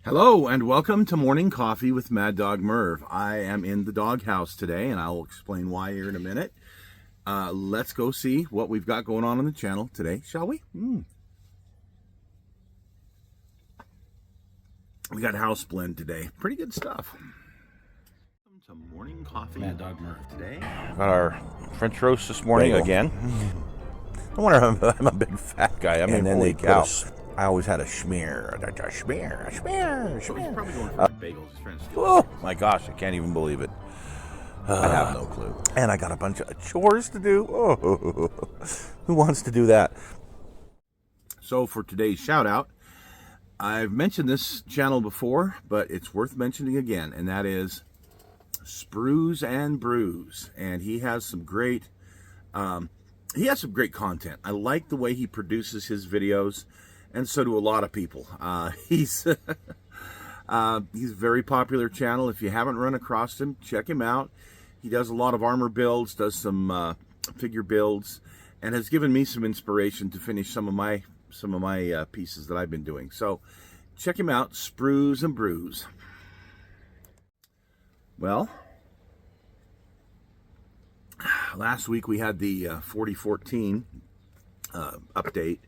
Hello and welcome to Morning Coffee with Maddog Merv. I am in the doghouse today and I'll explain why here in a minute. Let's go see what we've got going on the channel today, shall we? We got house blend today. Pretty good stuff. Welcome to Morning Coffee with Maddog Merv today. Got our French roast this morning again. No wonder I'm a big fat guy. I mean, And then holy they cow. I always had a schmear. So he's probably going for bagels. He's trying to steal. Oh my gosh, I can't even believe it. I have no clue. And I got a bunch of chores to do. Oh, who wants to do that? So for today's shout out, I've mentioned this channel before, but it's worth mentioning again, and that is Sprues and Brews. And he has some great content. I like the way he produces his videos, and so do a lot of people. He's a very popular channel. If you haven't run across him, check him out. He does a lot of armor builds, does some figure builds, and has given me some inspiration to finish some of my pieces that I've been doing. So check him out, Sprues and Brews. Well, last week we had the 4014 update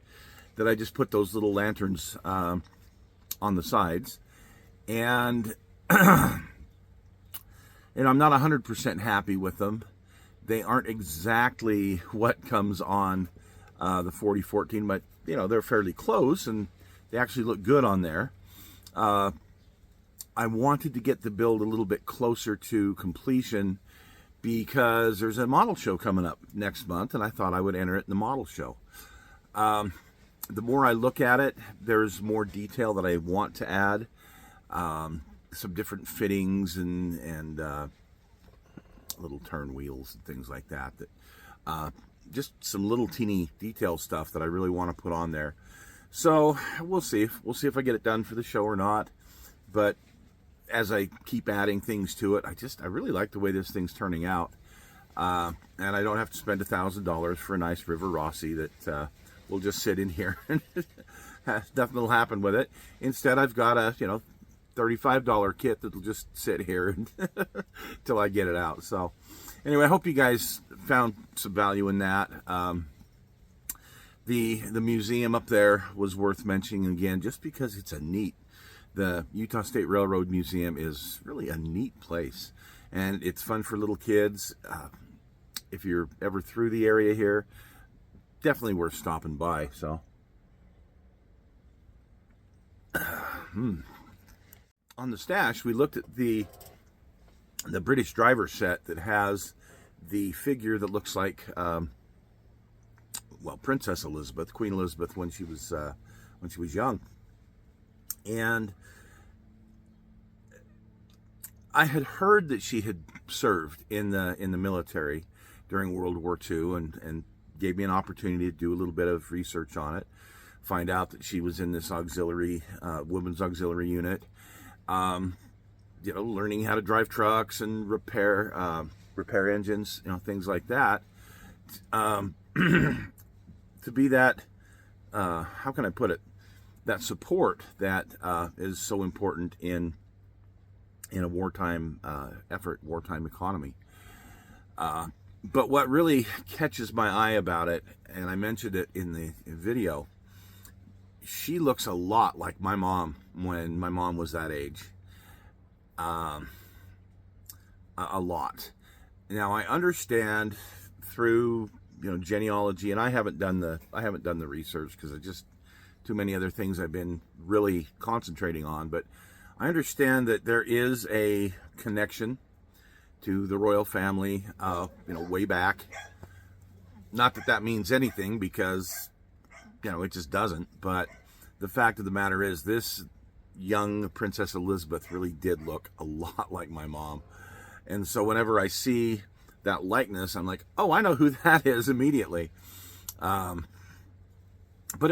that I just put those little lanterns on the sides, and I'm not 100% happy with them. They aren't exactly what comes on the 4014, but they're fairly close and they actually look good on there. I wanted to get the build a little bit closer to completion because there's a model show coming up next month, and I thought I would enter it in the model show. The more I look at it, there's more detail that I want to add. Some different fittings and little turn wheels and things like that. Just some little teeny detail stuff that I really want to put on there. So we'll see. We'll see if I get it done for the show or not. But as I keep adding things to it, I really like the way this thing's turning out. And I don't have to spend $1,000 for a nice River Rossi that will just sit in here and nothing will happen with it. Instead, I've got a $35 kit that'll just sit here until I get it out. So anyway, I hope you guys found some value in that. The museum up there was worth mentioning again, just because it's the Utah State Railroad Museum is really a neat place, and it's fun for little kids. If you're ever through the area here, definitely worth stopping by. So on the stash, we looked at the British driver set that has the figure that looks like Princess Elizabeth, Queen Elizabeth when she was young. And I had heard that she had served in the military during World War II, and gave me an opportunity to do a little bit of research on it. Find out that she was in this auxiliary, women's auxiliary unit. Learning how to drive trucks and repair engines, things like that. To be that, how can I put it? That support that is so important in a wartime effort, wartime economy. But what really catches my eye about it, and I mentioned it in the video, she looks a lot like my mom when my mom was that age. A lot. Now I understand through genealogy, and I haven't done the research because I just too many other things I've been really concentrating on, but I understand that there is a connection to the royal family, way back. Not that that means anything, because it just doesn't. But the fact of the matter is, this young Princess Elizabeth really did look a lot like my mom. And so whenever I see that likeness, I'm like, oh, I know who that is immediately. But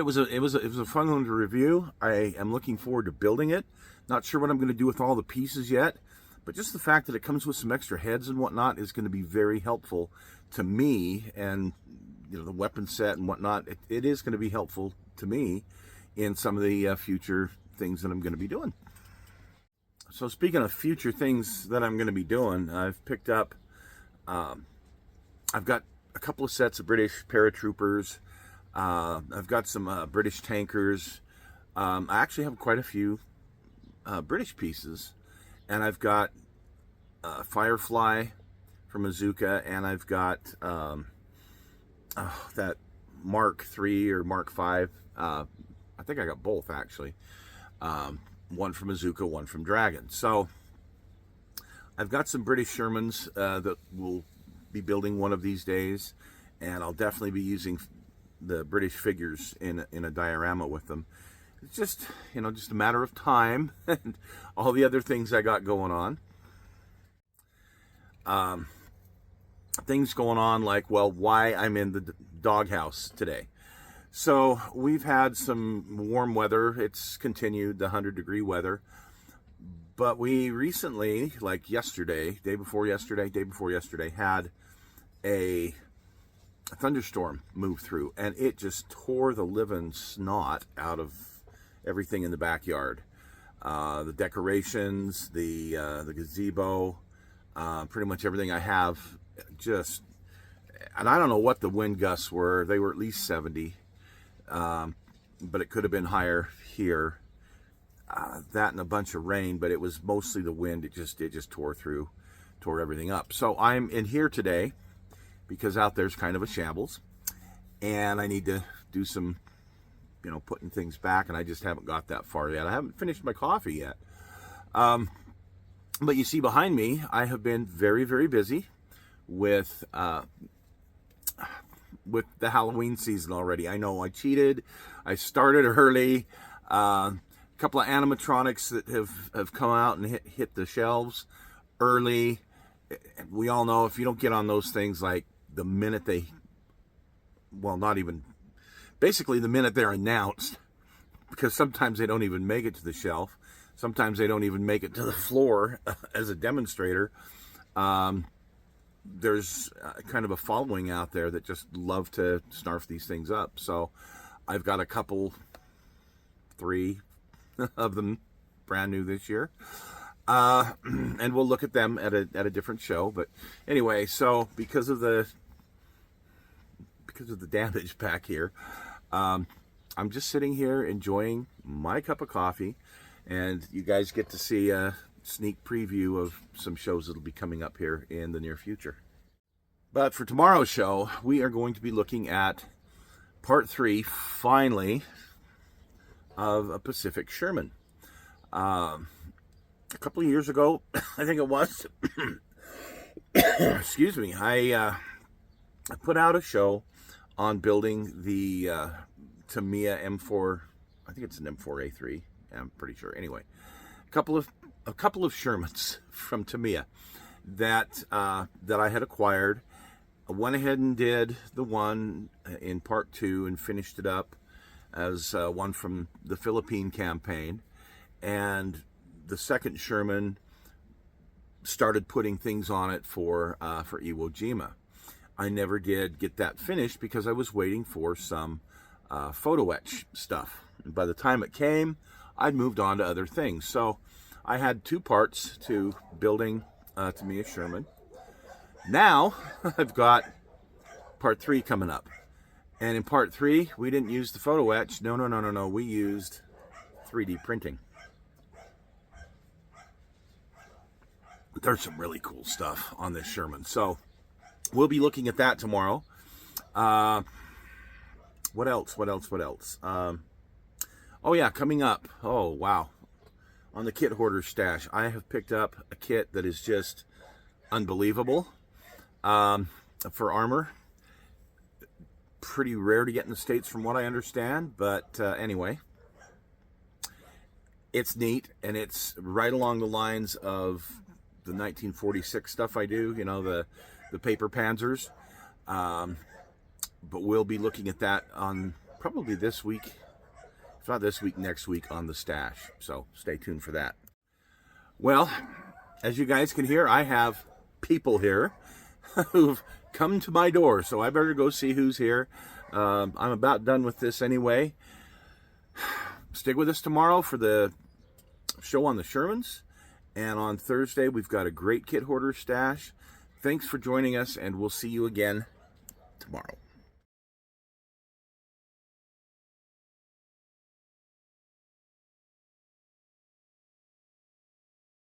it was a fun one to review. I am looking forward to building it. Not sure what I'm going to do with all the pieces yet, but just the fact that it comes with some extra heads and whatnot is going to be very helpful to me. And the weapon set and whatnot, it is going to be helpful to me in some of the future things that I'm going to be doing. So speaking of future things that I'm going to be doing, I've picked up, I've got a couple of sets of British paratroopers. I've got some British tankers. I actually have quite a few British pieces, and I've got Firefly from Azuka, and I've got that Mark III or Mark V. I think I got both actually. One from Azuka, one from Dragon. So I've got some British Shermans that we'll be building one of these days, and I'll definitely be using the British figures in a diorama with them. It's just, just a matter of time and all the other things I got going on. Things going on like, well, why I'm in the doghouse today. So we've had some warm weather. It's continued, the 100-degree weather. But we recently, like yesterday, day before yesterday, had a thunderstorm move through, and it just tore the living snot out of everything in the backyard. The decorations, the gazebo, pretty much everything I have just, and I don't know what the wind gusts were. They were at least 70. But it could have been higher here. That and a bunch of rain, but it was mostly the wind. It just tore everything up. So I'm in here today because out there's kind of a shambles, and I need to do some, putting things back, and I just haven't got that far yet. I haven't finished my coffee yet. But you see behind me, I have been very, very busy with the Halloween season already. I know I cheated. I started early. A couple of animatronics that have come out and hit the shelves early. We all know if you don't get on those things like the minute basically the minute they're announced, because sometimes they don't even make it to the shelf. Sometimes they don't even make it to the floor as a demonstrator. There's kind of a following out there that just love to snarf these things up. So I've got three of them brand new this year. And we'll look at them at a different show. But anyway, so because of the damage back here, I'm just sitting here enjoying my cup of coffee, and you guys get to see a sneak preview of some shows that'll be coming up here in the near future. But for tomorrow's show, we are going to be looking at part 3, finally, of a Pacific Sherman. A couple of years ago, I think it was, excuse me, I put out a show on building the Tamiya M4, I think it's an M4A3, I'm pretty sure. Anyway, a couple of Shermans from Tamiya that I had acquired. I went ahead and did the one in part 2 and finished it up as one from the Philippine campaign, and the second Sherman started putting things on it for Iwo Jima. I never did get that finished because I was waiting for some photo etch stuff. And by the time it came, I'd moved on to other things. So I had 2 parts to building Tamiya Sherman. Now I've got part 3 coming up. And in part 3, we didn't use the photo etch. No. We used 3D printing. There's some really cool stuff on this Sherman. So we'll be looking at that tomorrow. What else? Oh yeah, coming up. Oh wow. On the kit hoarder stash, I have picked up a kit that is just unbelievable. For armor. Pretty rare to get in the States from what I understand, but anyway. It's neat, and it's right along the lines of the 1946 stuff I do, the paper panzers. But we'll be looking at that on probably this week, if not this week, next week on the stash. So stay tuned for that. Well, as you guys can hear, I have people here who've come to my door, so I better go see who's here. I'm about done with this anyway. Stick with us tomorrow for the show on the Shermans, And on Thursday, we've got a great kit hoarder stash. Thanks for joining us, and we'll see you again tomorrow.